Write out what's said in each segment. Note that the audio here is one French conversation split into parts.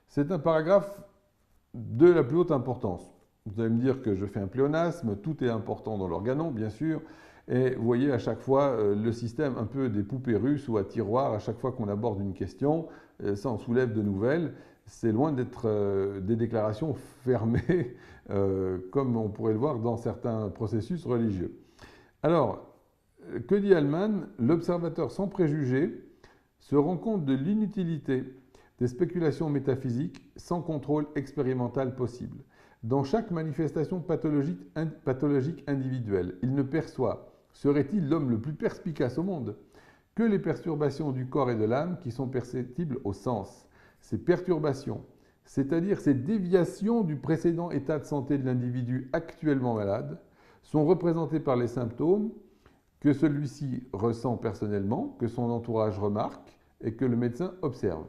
C'est un paragraphe de la plus haute importance. Vous allez me dire que je fais un pléonasme, tout est important dans l'organon, bien sûr, et vous voyez à chaque fois le système un peu des poupées russes ou à tiroir, à chaque fois qu'on aborde une question, ça en soulève de nouvelles. C'est loin d'être des déclarations fermées, comme on pourrait le voir dans certains processus religieux. Alors, que dit Hallman? L'observateur sans préjugés se rend compte de l'inutilité des spéculations métaphysiques sans contrôle expérimental possible. Dans chaque manifestation pathologique individuelle, il ne perçoit, serait-il l'homme le plus perspicace au monde, que les perturbations du corps et de l'âme qui sont perceptibles au sens. Ces perturbations, c'est-à-dire ces déviations du précédent état de santé de l'individu actuellement malade, sont représentées par les symptômes que celui-ci ressent personnellement, que son entourage remarque et que le médecin observe.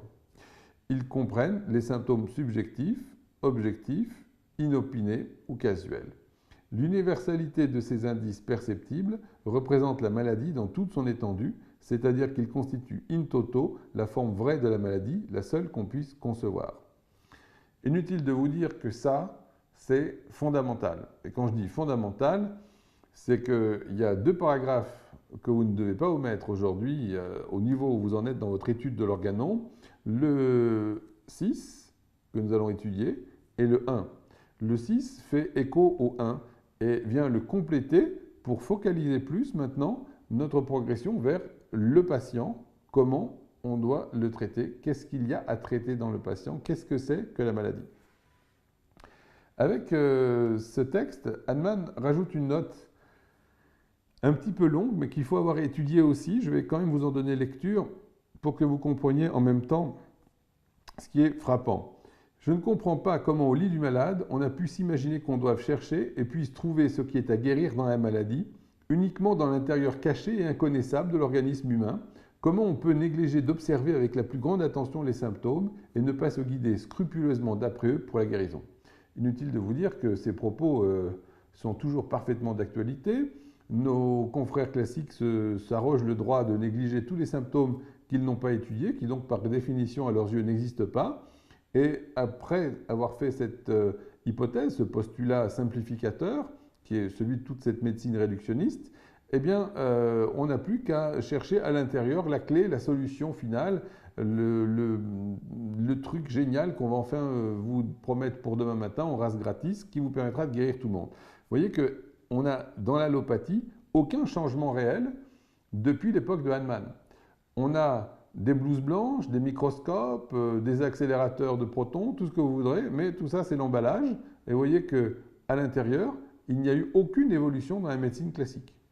Ils comprennent les symptômes subjectifs, objectifs, inopinés ou casuels. L'universalité de ces indices perceptibles représente la maladie dans toute son étendue, c'est-à-dire qu'ils constituent in toto la forme vraie de la maladie, la seule qu'on puisse concevoir. Inutile de vous dire que ça, c'est fondamental. Et quand je dis fondamental, c'est qu'il y a deux paragraphes que vous ne devez pas omettre aujourd'hui au niveau où vous en êtes dans votre étude de l'organon. Le 6, que nous allons étudier, et le 1. Le 6 fait écho au 1 et vient le compléter pour focaliser plus maintenant notre progression vers le patient, comment on doit le traiter, qu'est-ce qu'il y a à traiter dans le patient, qu'est-ce que c'est que la maladie. Avec ce texte, Hallman rajoute une note un petit peu longue, mais qu'il faut avoir étudié aussi. Je vais quand même vous en donner lecture pour que vous compreniez en même temps ce qui est frappant. Je ne comprends pas comment au lit du malade, on a pu s'imaginer qu'on doive chercher et puisse trouver ce qui est à guérir dans la maladie, uniquement dans l'intérieur caché et inconnaissable de l'organisme humain. Comment on peut négliger d'observer avec la plus grande attention les symptômes et ne pas se guider scrupuleusement d'après eux pour la guérison. Inutile de vous dire que ces propos sont toujours parfaitement d'actualité. Nos confrères classiques s'arrogent le droit de négliger tous les symptômes qu'ils n'ont pas étudiés, qui donc par définition à leurs yeux n'existent pas. Et après avoir fait cette hypothèse, ce postulat simplificateur, qui est celui de toute cette médecine réductionniste, eh bien, on n'a plus qu'à chercher à l'intérieur la clé, la solution finale, le truc génial qu'on va enfin vous promettre pour demain matin en race gratis, qui vous permettra de guérir tout le monde. Vous voyez qu'on a dans l'allopathie aucun changement réel depuis l'époque de Hahnemann. On a des blouses blanches, des microscopes, des accélérateurs de protons, tout ce que vous voudrez, mais tout ça c'est l'emballage. Et vous voyez qu'à l'intérieur, il n'y a eu aucune évolution dans la médecine classique.